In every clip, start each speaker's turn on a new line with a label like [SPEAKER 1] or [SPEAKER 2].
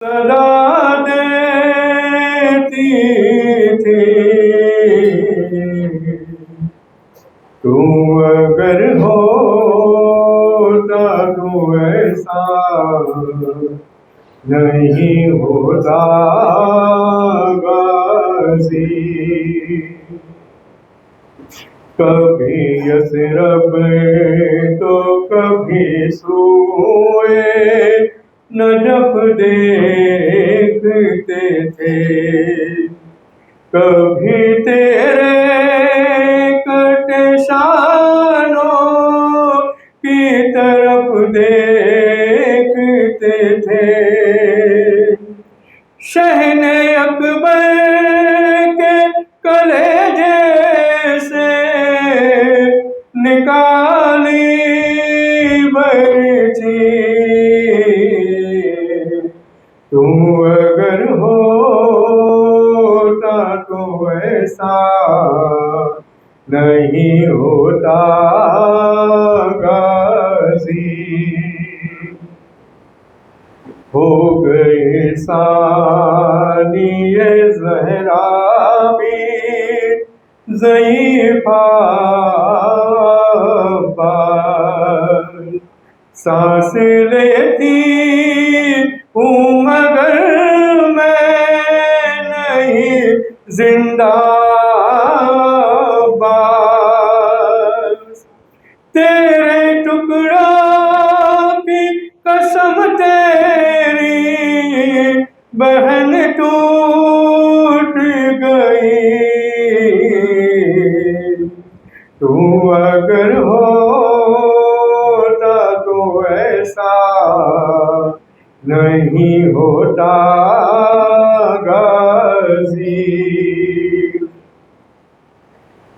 [SPEAKER 1] صدا دیتی تھی تو اگر ہوتا تو ایسا نہیں ہوتا غازی کبھی یثرب تو کبھی سوئے نجف دیکھتے تھے کبھی تیرے کٹشانوں کی طرف دیکھتے تھے شہن اکبر کے کلیجے سے نکالی برچی تو اگر ہوتا تو ایسا نہیں ہوتا غازی ہو گئے ثانی زہرا بھی ضعیفہ سانس لیتی ہوں مگر میں نہیں زندہ باز تیرے ٹکڑوں کی قسم تیری بہن ٹوٹ گئی تو اگر ہوتا تو ایسا نہیں ہوتا غازی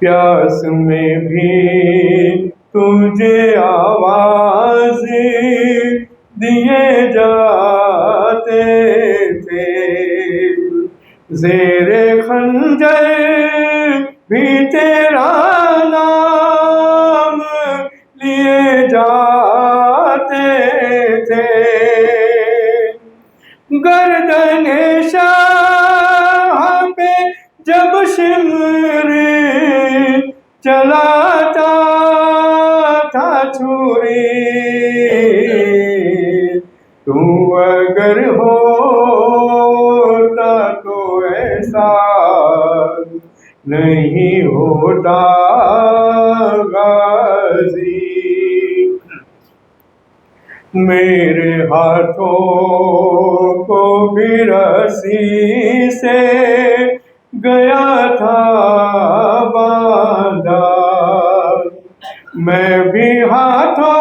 [SPEAKER 1] پیاس میں بھی تجھے آواز دیے جاتے تھے زیر خنجر بھی تیرا نام لیے جاتے تھے گردن شاہ پہ جب شمر چلاتا تھا چھری تو اگر ہوتا تو ایسا نہیں ہوتا غازی میرے ہاتھوں کو بھی رسی سے گیا تھا باندھا میں بھی ہاتھوں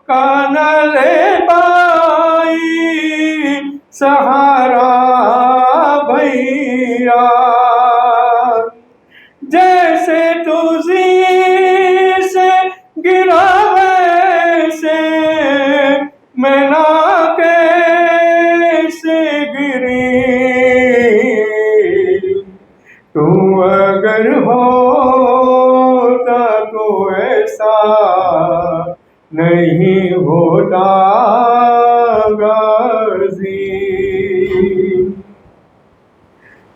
[SPEAKER 1] کا نہ لے پائی سہارا بھیا جیسے تو زیر سے گرا ویسے میں نہ کیسے گری تو اگر ہوتا تو ایسا نہیں ہوتا غازی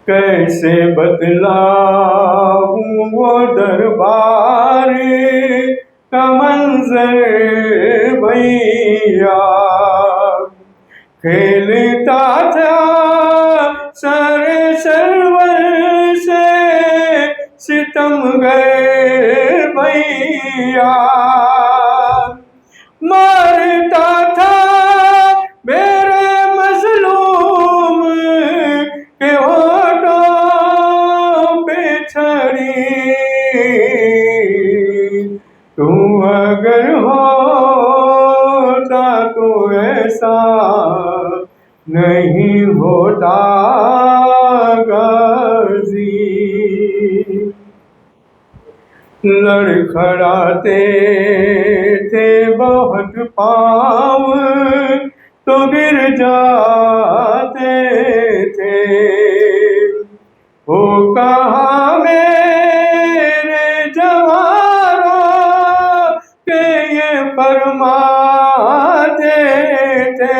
[SPEAKER 1] کیسے بتلاؤں وہ دربار کا منظر بھیا کھیلتا تھا سر سرور سے ستم گئے بھیا مارتا تھا میرے مظلوم کے ہونٹوں پہ چھڑی تو اگر ہوتا تو ایسا نہیں ہوتا غازی لڑکھڑاتے تھے بہت پاؤں تو گر جاتے تھے وہ کہاں میرے جواروں کہ یہ فرماتے تھے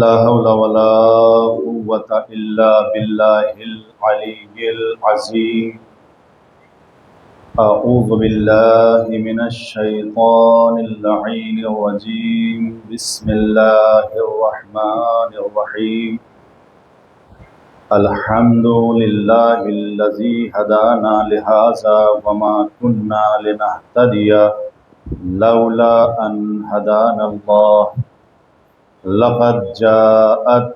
[SPEAKER 2] لا حول ولا قوة إلا بالله العلي العظيم. أعوذ بالله من الشيطان اللعين الرجيم. بسم الله الرحمن الرحيم. الحمد لله الذي هدانا لهذا وما كنا لنهتدي لولا أن هدانا الله. لقد جاءت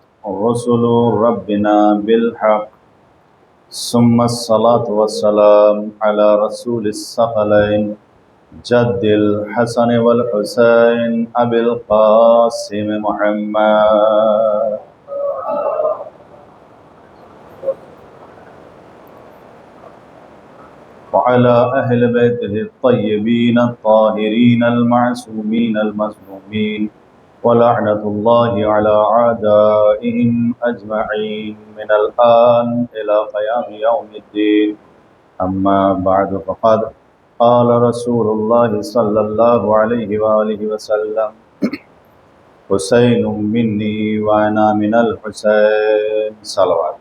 [SPEAKER 2] رسل ربنا بالحق ثم الصلاة والسلام على رسول الثقلين جد الحسن والحسين أبي القاسم محمد وعلى أهل بيته الطيبين الطاهرين المعصومين المظلومين ولعنة الله على أعدائهم أجمعين من الآن إلى قيام يوم الدين. أما بعد فقد قال رسول الله صلى الله عليه وآله وسلم حسين مني وأنا من الحسين. صلوات.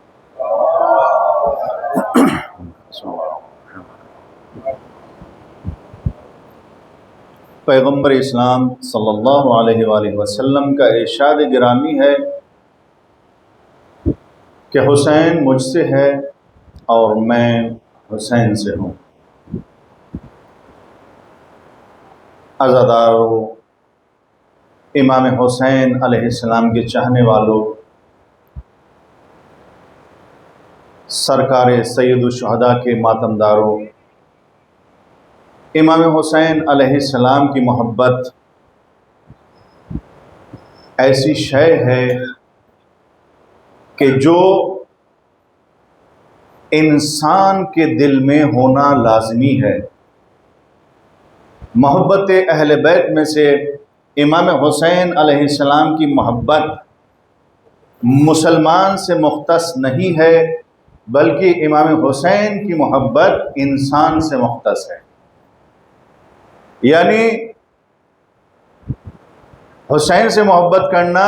[SPEAKER 2] پیغمبر اسلام صلی اللہ علیہ وآلہ وسلم کا ارشاد گرامی ہے کہ حسین مجھ سے ہے اور میں حسین سے ہوں. عزادارو، امام حسین علیہ السلام کے چاہنے والوں، سرکار سید الشہداء کے ماتم داروں، امام حسین علیہ السلام کی محبت ایسی شے ہے کہ جو انسان کے دل میں ہونا لازمی ہے. محبت اہل بیت میں سے امام حسین علیہ السلام کی محبت مسلمان سے مختص نہیں ہے، بلکہ امام حسین کی محبت انسان سے مختص ہے. یعنی حسین سے محبت کرنا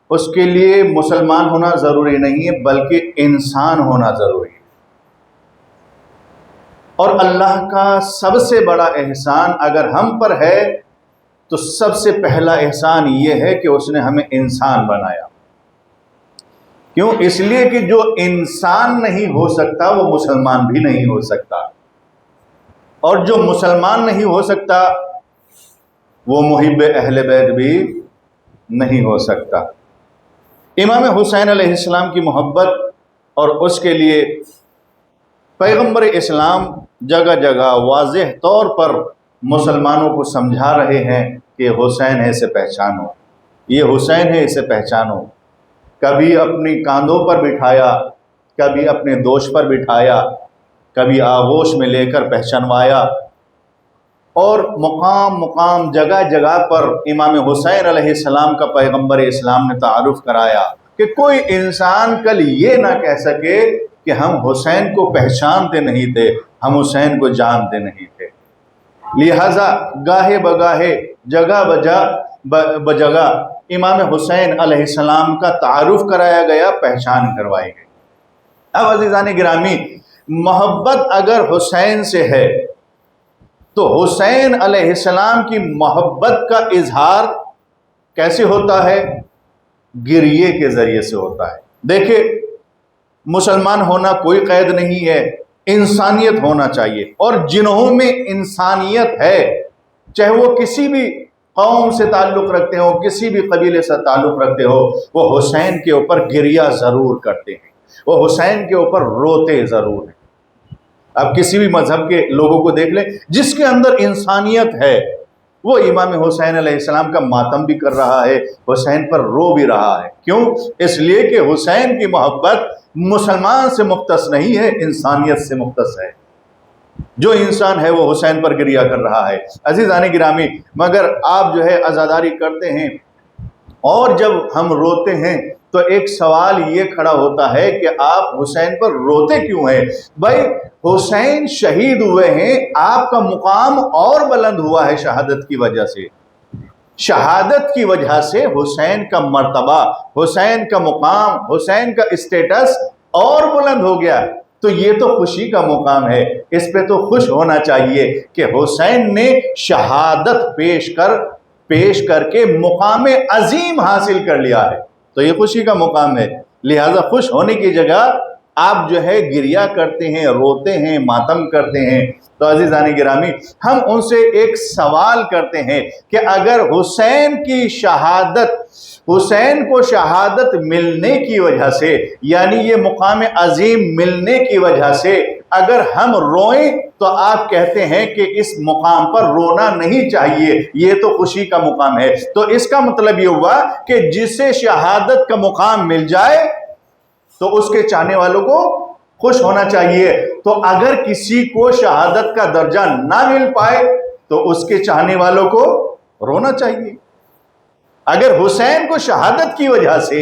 [SPEAKER 2] اس کے لیے مسلمان ہونا ضروری نہیں ہے، بلکہ انسان ہونا ضروری ہے. اور اللہ کا سب سے بڑا احسان اگر ہم پر ہے تو سب سے پہلا احسان یہ ہے کہ اس نے ہمیں انسان بنایا. کیوں؟ اس لیے کہ جو انسان نہیں ہو سکتا وہ مسلمان بھی نہیں ہو سکتا، اور جو مسلمان نہیں ہو سکتا وہ محب اہل بیت بھی نہیں ہو سکتا. امام حسین علیہ السلام کی محبت اور اس کے لیے پیغمبر اسلام جگہ جگہ واضح طور پر مسلمانوں کو سمجھا رہے ہیں کہ حسین ہے اسے پہچانو، یہ حسین ہے اسے پہچانو. کبھی اپنی کاندھوں پر بٹھایا، کبھی اپنے دوش پر بٹھایا، کبھی آغوش میں لے کر پہچانوایا، اور مقام مقام جگہ جگہ پر امام حسین علیہ السلام کا پیغمبر اسلام نے تعارف کرایا کہ کوئی انسان کل یہ نہ کہہ سکے کہ ہم حسین کو پہچانتے نہیں تھے، ہم حسین کو جانتے نہیں تھے. لہٰذا گاہے بگاہے جگہ بجگہ امام حسین علیہ السلام کا تعارف کرایا گیا، پہچان کروائی گئی۔ اب عزیزان گرامی، محبت اگر حسین سے ہے تو حسین علیہ السلام کی محبت کا اظہار کیسے ہوتا ہے؟ گریے کے ذریعے سے ہوتا ہے۔ دیکھیں، مسلمان ہونا کوئی قید نہیں ہے، انسانیت ہونا چاہیے، اور جنہوں میں انسانیت ہے، چاہے وہ کسی بھی قوم سے تعلق رکھتے ہو، کسی بھی قبیلے سے تعلق رکھتے ہو، وہ حسین کے اوپر گریہ ضرور کرتے ہیں، وہ حسین کے اوپر روتے ضرور ہیں۔ اب کسی بھی مذہب کے لوگوں کو دیکھ لیں، جس کے اندر انسانیت ہے وہ امام حسین علیہ السلام کا ماتم بھی کر رہا ہے، حسین پر رو بھی رہا ہے۔ کیوں؟ اس لیے کہ حسین کی محبت مسلمان سے مختص نہیں ہے، انسانیت سے مختص ہے۔ جو انسان ہے وہ حسین پر گریہ کر رہا ہے۔ عزیزان گرامی، مگر آپ جو ہے عزاداری کرتے ہیں اور جب ہم روتے ہیں تو ایک سوال یہ کھڑا ہوتا ہے کہ آپ حسین پر روتے کیوں ہیں؟ بھائی، حسین شہید ہوئے ہیں، آپ کا مقام اور بلند ہوا ہے شہادت کی وجہ سے۔ شہادت کی وجہ سے حسین کا مرتبہ، حسین کا مقام، حسین کا اسٹیٹس اور بلند ہو گیا۔ تو یہ تو خوشی کا مقام ہے، اس پہ تو خوش ہونا چاہیے کہ حسین نے شہادت پیش کر کے مقام عظیم حاصل کر لیا ہے، تو یہ خوشی کا مقام ہے۔ لہٰذا خوش ہونے کی جگہ آپ جو ہے گریہ کرتے ہیں، روتے ہیں، ماتم کرتے ہیں۔ تو عزیزان گرامی، ہم ان سے ایک سوال کرتے ہیں کہ اگر حسین کو شہادت ملنے کی وجہ سے، یعنی یہ مقام عظیم ملنے کی وجہ سے اگر ہم روئیں تو آپ کہتے ہیں کہ اس مقام پر رونا نہیں چاہیے، یہ تو خوشی کا مقام ہے۔ تو اس کا مطلب یہ ہوا کہ جسے شہادت کا مقام مل جائے تو اس کے چاہنے والوں کو خوش ہونا چاہیے۔ تو اگر کسی کو شہادت کا درجہ نہ مل پائے تو اس کے چاہنے والوں کو رونا چاہیے۔ اگر حسین کو شہادت کی وجہ سے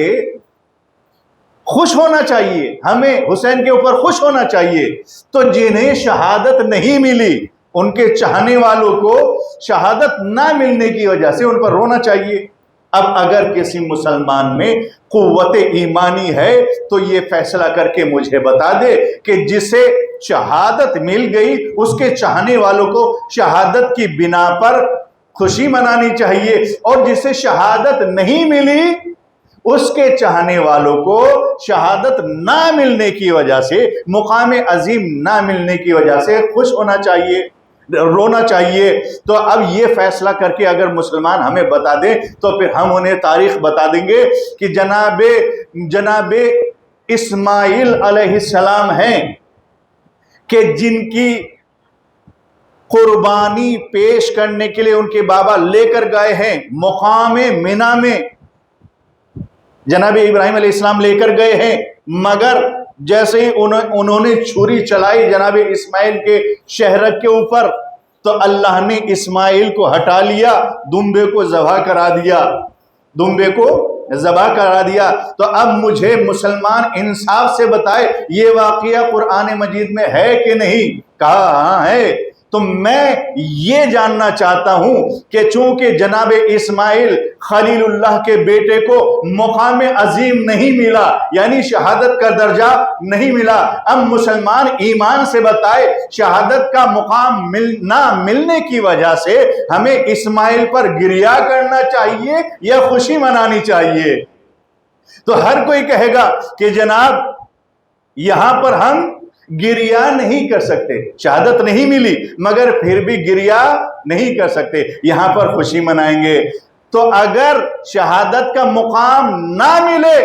[SPEAKER 2] خوش ہونا چاہیے، ہمیں حسین کے اوپر خوش ہونا چاہیے، تو جنہیں شہادت نہیں ملی ان کے چاہنے والوں کو شہادت نہ ملنے کی وجہ سے ان پر رونا چاہیے۔ اب اگر کسی مسلمان میں قوت ایمانی ہے تو یہ فیصلہ کر کے مجھے بتا دے کہ جسے شہادت مل گئی اس کے چاہنے والوں کو شہادت کی بنا پر خوشی منانی چاہیے، اور جسے شہادت نہیں ملی اس کے چاہنے والوں کو شہادت نہ ملنے کی وجہ سے، مقام عظیم نہ ملنے کی وجہ سے خوش ہونا چاہیے، رونا چاہیے۔ تو اب یہ فیصلہ کر کے اگر مسلمان ہمیں بتا دیں تو پھر ہم انہیں تاریخ بتا دیں گے کہ جناب اسماعیل علیہ السلام ہیں کہ جن کی قربانی پیش کرنے کے لیے ان کے بابا لے کر گئے ہیں مقام منی میں، جناب ابراہیم علیہ السلام لے کر گئے ہیں، مگر جیسے ہی انہوں نے چھری چلائی جناب اسماعیل کے شہرک کے اوپر تو اللہ نے اسماعیل کو ہٹا لیا، دمبے کو ذبح کرا دیا۔ تو اب مجھے مسلمان انصاف سے بتائے یہ واقعہ قرآن مجید میں ہے کہ نہیں؟ کہا ہاں ہے۔ تو میں یہ جاننا چاہتا ہوں کہ چونکہ جناب اسماعیل خلیل اللہ کے بیٹے کو مقام عظیم نہیں ملا، یعنی شہادت کا درجہ نہیں ملا، اب مسلمان ایمان سے بتائے شہادت کا مقام نہ ملنے کی وجہ سے ہمیں اسماعیل پر گریہ کرنا چاہیے یا خوشی منانی چاہیے؟ تو ہر کوئی کہے گا کہ جناب یہاں پر ہم گریہ نہیں کر سکتے، شہادت نہیں ملی مگر پھر بھی گریہ نہیں کر سکتے، یہاں پر خوشی منائیں گے۔ تو اگر شہادت کا مقام نہ ملے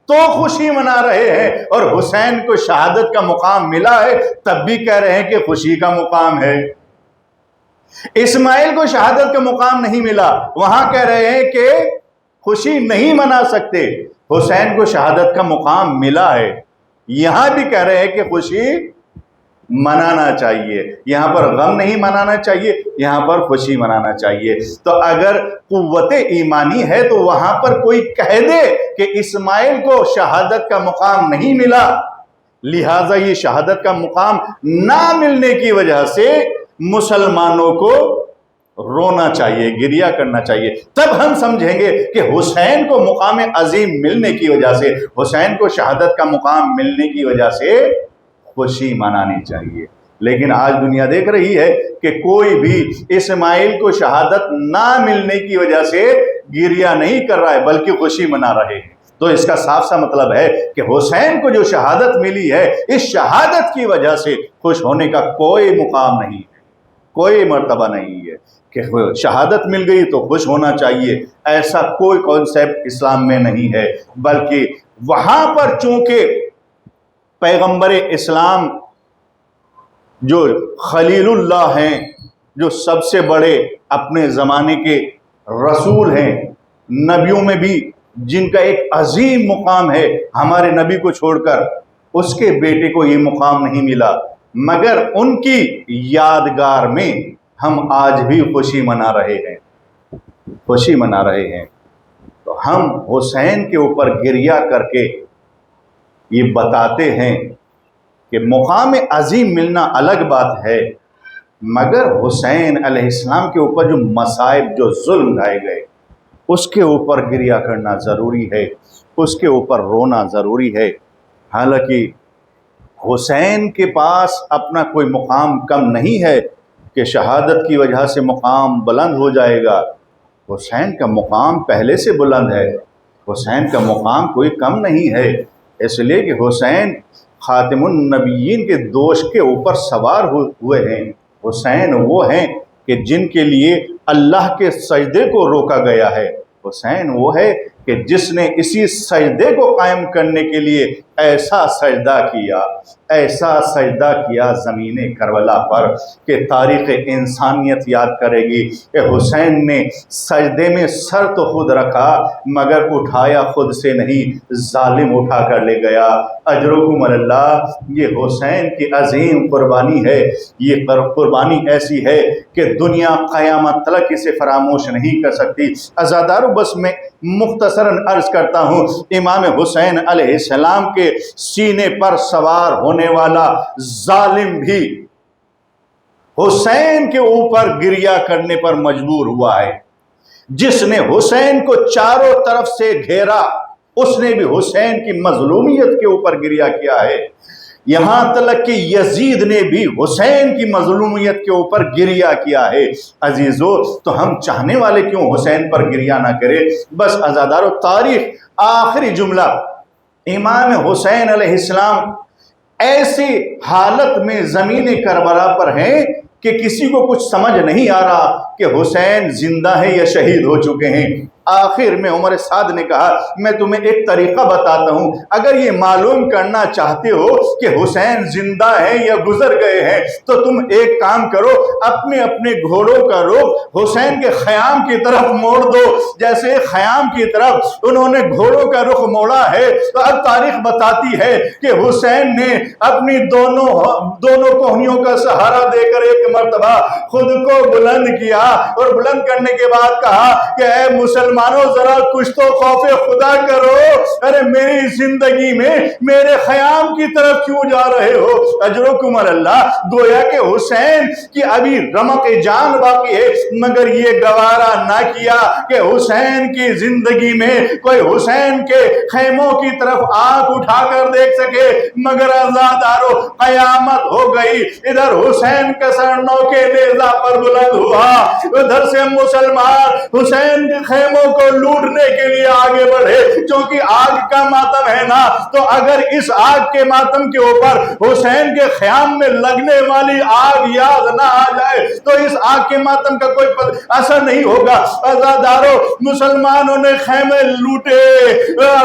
[SPEAKER 2] تو خوشی منا رہے ہیں، اور حسین کو شہادت کا مقام ملا ہے تب بھی کہہ رہے ہیں کہ خوشی کا مقام ہے۔ اسماعیل کو شہادت کا مقام نہیں ملا، وہاں کہہ رہے ہیں کہ خوشی نہیں منا سکتے، حسین کو شہادت کا مقام ملا ہے، یہاں بھی کہہ رہے ہیں کہ خوشی منانا چاہیے، یہاں پر غم نہیں منانا چاہیے، یہاں پر خوشی منانا چاہیے۔ تو اگر قوت ایمانی ہے تو وہاں پر کوئی کہہ دے کہ اسماعیل کو شہادت کا مقام نہیں ملا، لہٰذا یہ شہادت کا مقام نہ ملنے کی وجہ سے مسلمانوں کو رونا چاہیے، گریہ کرنا چاہیے. تب ہم سمجھیں گے کہ حسین کو مقام عظیم ملنے کی وجہ سے، حسین کو شہادت کا مقام ملنے کی وجہ سے خوشی منانی چاہیے. لیکن آج دنیا دیکھ رہی ہے کہ کوئی بھی اسماعیل کو شہادت نہ ملنے کی وجہ سے گریہ نہیں کر رہا ہے بلکہ خوشی منا رہے ہیں. تو اس کا صاف سا مطلب ہے کہ حسین کو جو شہادت ملی ہے، اس شہادت کی وجہ سے خوش ہونے کا کوئی مقام نہیں ہے، کوئی مرتبہ نہیں ہے کہ شہادت مل گئی تو خوش ہونا چاہیے. ایسا کوئی کانسیپٹ اسلام میں نہیں ہے. بلکہ وہاں پر چونکہ پیغمبر اسلام جو خلیل اللہ ہیں، جو سب سے بڑے اپنے زمانے کے رسول ہیں، نبیوں میں بھی جن کا ایک عظیم مقام ہے، ہمارے نبی کو چھوڑ کر اس کے بیٹے کو یہ مقام نہیں ملا، مگر ان کی یادگار میں ہم آج بھی خوشی منا رہے ہیں، خوشی منا رہے ہیں. تو ہم حسین کے اوپر گریہ کر کے یہ بتاتے ہیں کہ مقام عظیم ملنا الگ بات ہے، مگر حسین علیہ السلام کے اوپر جو مصائب، جو ظلم ڈھائے گئے، اس کے اوپر گریہ کرنا ضروری ہے، اس کے اوپر رونا ضروری ہے. حالانکہ حسین کے پاس اپنا کوئی مقام کم نہیں ہے کہ شہادت کی وجہ سے مقام بلند ہو جائے گا. حسین کا مقام پہلے سے بلند ہے، حسین کا مقام کوئی کم نہیں ہے. اس لیے کہ حسین خاتم النبیین کے دوش کے اوپر سوار ہوئے ہیں. حسین وہ ہیں کہ جن کے لیے اللہ کے سجدے کو روکا گیا ہے. حسین وہ ہے کہ جس نے اسی سجدے کو قائم کرنے کے لیے ایسا سجدہ کیا، ایسا سجدہ کیا زمین کربلا پر کہ تاریخ انسانیت یاد کرے گی کہ حسین نے سجدے میں سر تو خود رکھا مگر اٹھایا خود سے نہیں، ظالم اٹھا کر لے گیا. اجرکم اللہ. یہ حسین کی عظیم قربانی ہے. یہ قربانی ایسی ہے کہ دنیا قیامت تلک اسے فراموش نہیں کر سکتی. عزادارو، بس میں مختصراً عرض کرتا ہوں، امام حسین علیہ السلام کے سینے پر سوار ہونے والا ظالم بھی حسین کے اوپر گریہ کرنے پر مجبور ہوا ہے. جس نے حسین کو چاروں طرف سے گھیرا، اس نے بھی حسین کی مظلومیت کے اوپر گریہ کیا ہے. یہاں تک کہ یزید نے بھی حسین کی مظلومیت کے اوپر گریہ کیا ہے. عزیزو، تو ہم چاہنے والے کیوں حسین پر گریہ نہ کرے؟ بس عزادارو، تاریخ آخری جملہ، امام حسین علیہ السلام ایسی حالت میں زمین کربلا پر ہیں کہ کسی کو کچھ سمجھ نہیں آ رہا کہ حسین زندہ ہے یا شہید ہو چکے ہیں. آخر میں عمر سعد نے کہا، میں تمہیں ایک طریقہ بتاتا ہوں، اگر یہ معلوم کرنا چاہتے ہو کہ حسین زندہ ہیں یا گزر گئے ہیں تو تم ایک کام کرو، اپنے اپنے گھوڑوں کا رخ حسین کے خیام کی طرف موڑ دو. جیسے خیام کی طرف انہوں نے گھوڑوں کا رخ موڑا ہے، تو اب تاریخ بتاتی ہے کہ حسین نے اپنی دونوں کوہنیوں کا سہارا دے کر ایک مرتبہ خود کو بلند کیا، اور بلند کرنے کے بعد کہا کہ اے مسلمانوں، ذرا کچھ تو خوف خدا کرو. ارے میری زندگی میں میرے خیام کی طرف کیوں جا رہے ہو؟ اجرکم اللہ. گویا کہ حسین کی ابھی رمق جان باقی ہے، مگر یہ گوارا نہ کیا کہ حسین کی زندگی میں کوئی حسین کے خیموں کی طرف آنکھ اٹھا کر دیکھ سکے. مگر عزادارو، قیامت ہو گئی. ادھر حسین کا سر نو کے نیزہ پر بلند ہوا، ادھر سے مسلمان حسین کے خیموں کو لوٹنے کے لیے آگے بڑھے. چونکہ آگ کا ماتم ہے نا، تو اگر اس آگ کے ماتم کے اوپر حسین کے خیام میں لگنے والی آگ یاد نہ آ جائے تو اس آگ کے ماتم کا کوئی اثر نہیں ہوگا. عزادارو، مسلمانوں نے خیمے لوٹے،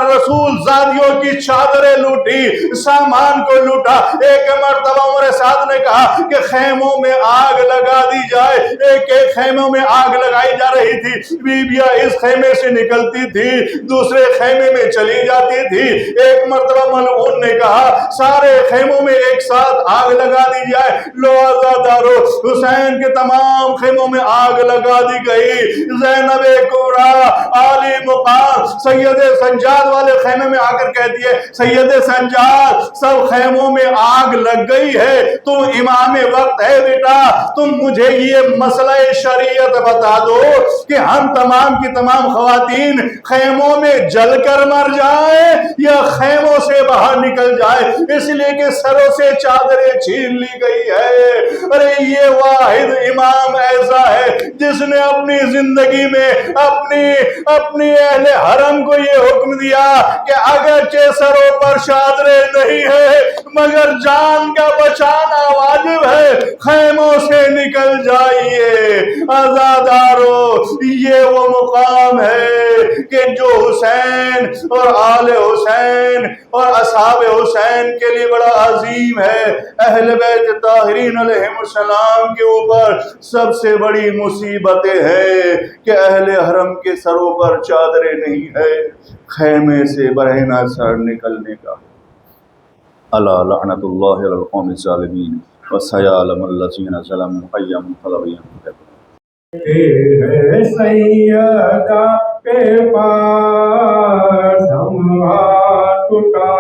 [SPEAKER 2] رسول زادیوں کی چادریں لوٹی، سامان کو لوٹا. ایک مرتبہ عمر سعد نے کہا کہ خیموں میں آگ لگا دی جائے. ایک ایک خیموں میں آگ لگائی جا رہی تھی. بیویاں اس خیمے سے نکلتی تھی، دوسرے خیمے میں چلی جاتی تھی۔ ایک مرتبہ ملعون نے کہا سارے خیموں میں ایک ساتھ آگ لگا دی جائے، لو عزادارو، حسین کے تمام خیموں میں آگ لگا دی گئی۔ زینب کبریٰ عالی مقام سید سنجاد والے خیمے میں آ کر کہتی ہے سید سنجاد سب خیموں میں آگ لگ گئی ہے، تم امام وقت ہے بیٹا، تم مجھے یہ مسئلہ شریعت بتا دو کہ ہم تمام کی تمام خواتین خیموں میں جل کر مر جائیں یا خیموں سے باہر نکل جائے، اس لیے کہ سروں سے چادریں چھین لی گئی ہے۔ ارے یہ واحد امام ایسا ہے جس نے اپنی زندگی میں اپنی اہل حرم کو یہ حکم دیا کہ اگرچہ سروں پر چادریں نہیں ہے مگر جان کا بچانا واجب ہے، خیموں سے نکل جائیے۔ عزادارو، یہ وہ مقام ہے کہ جو حسین اور آل حسین اور اصحاب حسین کے لیے بڑا عظیم ہے۔ اہل بیت طاہرین علیہم السلام کے اوپر سب سے بڑی مصیبتیں ہیں کہ اہل حرم کے سروں پر چادریں نہیں ہے، خیمے سے برہنہ سر نکلنے کا۔ الا لعنت اللہ علی القوم الظالمین وسیعلم الذین ظلموا ای منقلب ینقلبون۔
[SPEAKER 1] ہے سیدہ کے پاس ہم ہاتھ اٹھا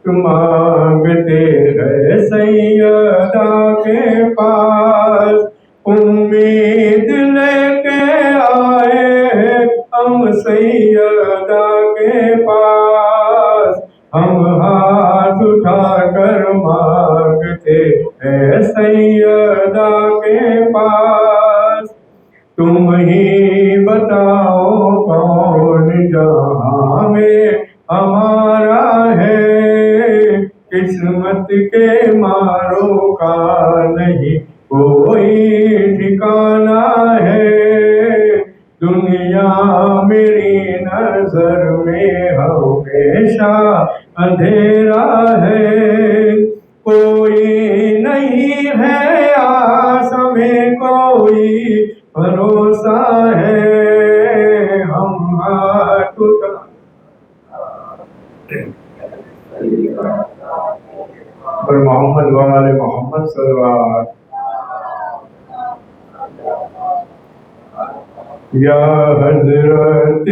[SPEAKER 1] مانگتے ہیں، سیدہ کے پاس امید لے کے آئے ہیں ہم، سیدہ کے پاس ہم ہاتھ اٹھا کر مانگتے ہیں، سیدہ کے پاس تم ہی بتاؤ کون جہاں میں ہمارا ہے، قسمت کے ماروں کا نہیں کوئی ٹھکانہ ہے، دنیا میری نظر میں ہمیشہ اندھیرا ہے، کوئی نہیں ہے آس میں کوئی بھروسہ ہے، ہم ہاتھ اٹھا پر محمد وآل محمد صلی اللہ علیہ وسلم۔ یا حضرت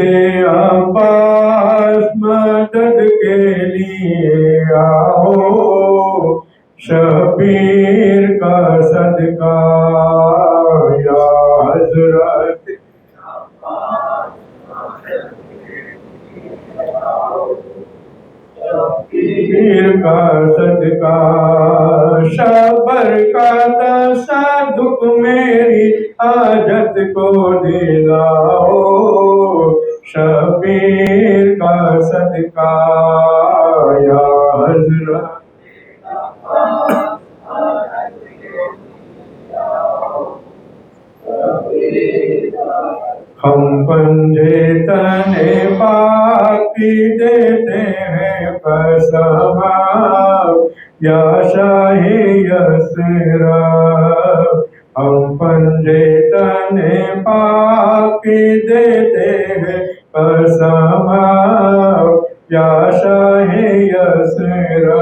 [SPEAKER 1] عباس مدد کے لیے آؤ، شبیر کا صدقہ، یا حضرت شبیر کا صدقہ، شبر کا تصدق میری حاجت کو دلاؤ، شبیر کا صدقہ، یا حضرت ہم پنجے تنے پاک کی دیتے ہیں قسم، یا شاہ یثرب، ہم پنجے تنے پاک کی دیتے ہیں قسم، یا شاہ یثرب،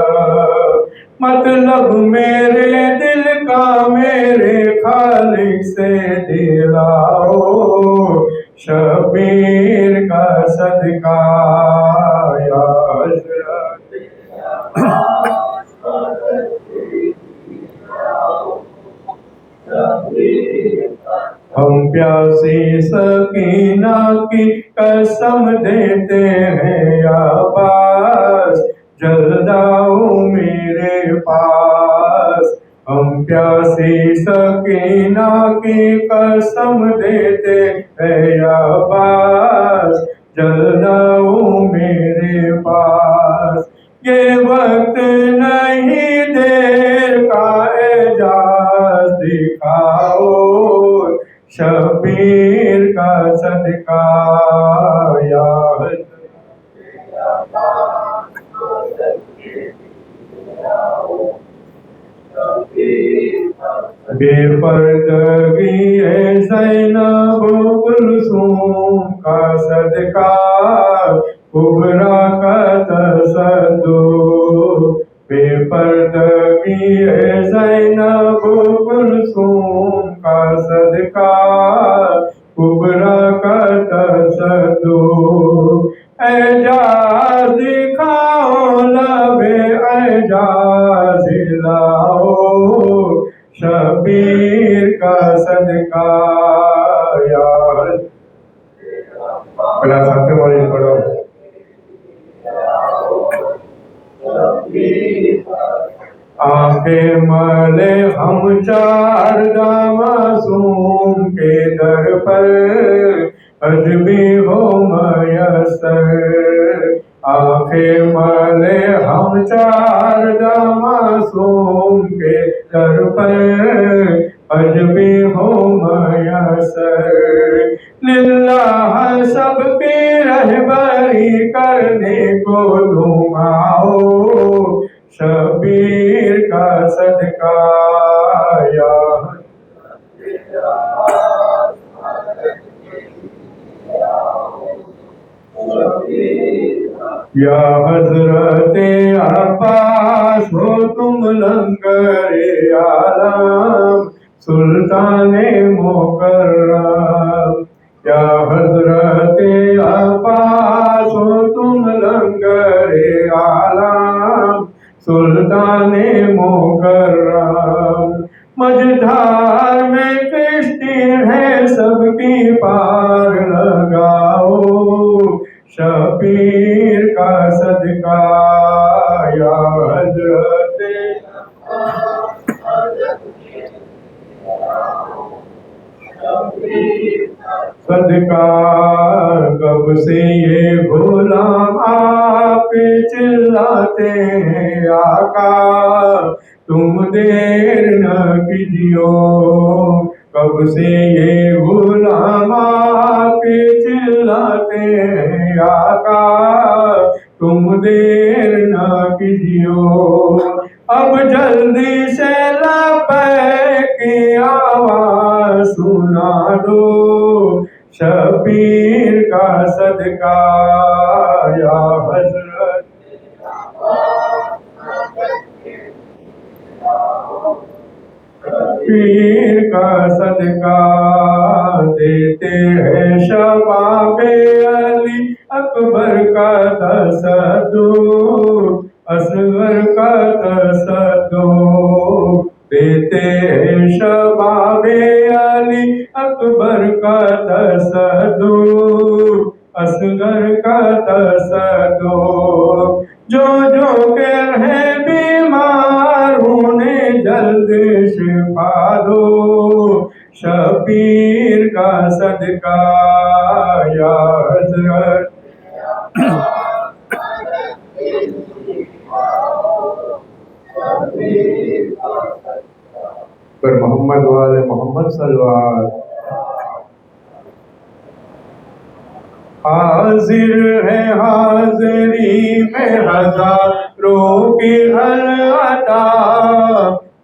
[SPEAKER 1] مطلب میرے دل کا میرے خالق سے دلاؤ، شبیر کا صدقہ، یا حضرت ہم پیاسی سکینہ کی قسم دیتے ہیں، یا عباس جلد آؤ میرے پاس، ہم پیاسی سکینہ کی قسم دیتے ہیں، یا عباس جلد آؤ میرے پاس، یہ وقت نہیں دیر کا اعجاز دکھاؤ، شبیر کا صدقہ، یا حضرت بے پردگی ہے زینب کلثوم کا صدقہ کبرا کا تصدق بے پردگی زینب کلثوم کا صدقہ کبرا کا تصدق اعجاز دکھاؤ لب اعجاز لاؤ شبیر کا صدقہ یا پہلا ساتھ میں پڑھو آنکھیں ملے ہم چار معصوم کے در پر اج بھی ہو میسر آنکھیں ملے ہم چار معصوم کے در پر اج بھی ہو میسر للہ سب کی رہبری کرنے کو تم آؤ شبیر کا صدقہ یا حضرت عباس ہو تم لنگر عالم سلطان مکرم یا حضرت عباس ہو تم لنگر عالم سلطان مکرم مجدھار میں کشتی ہے سب کی پار لگاؤ شبیر کا صدقہ یا حضرت صدقہ کب سے یہ غلام آپ پہ چلاتے ہیں آقا تم دیر نہ کیجیو کب سے یہ غلام آپ پہ چلاتے ہیں آقا تم دیر نہ کیجیو اب جلدی سے لبیک کی آواز سنا دو شبیر کا صدقہ یا حضرت پیر کا صدقہ دیتے ہیں شباب علی اکبر کا تصدق اصغر کا تصدق دیتے ہیں شباب علی اکبر کا تصدق اصغر کا تصدق جو کہ ہیں بیمار انہیں جلد شفا دو شبیر کا صدقہ یا حضرت پر محمد والے محمد صلی اللہ علیہ وسلم حاضر ہے حاضری میں ہزاروں کی عطا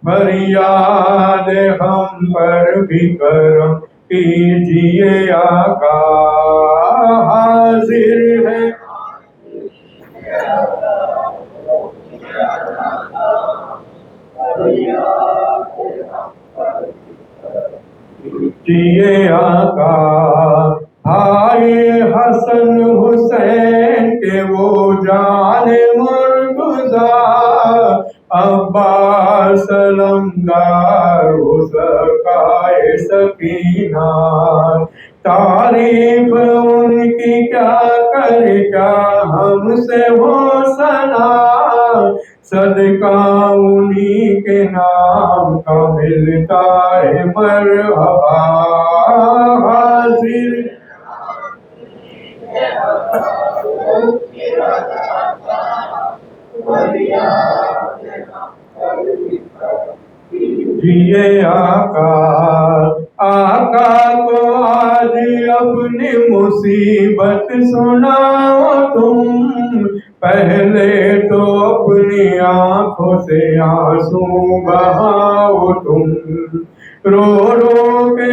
[SPEAKER 1] فریاد ہم پر بھی کرم کیجیے آقا حاضر ہے کیجیے آقا بھائی حسن حسین کے وہ جان مرتضی عباس علمدار سکائے سکینہ تعریف ان کی کیا کرے کیا ہم سے ہو ثنا صدقہ انہی کے نام کا ملتا ہے مرحبا حاضر جیے آقا آقا کو آج اپنی مصیبت سناؤ تم پہلے تو اپنی آنکھوں سے آنسو بہاؤ تم رو رو کے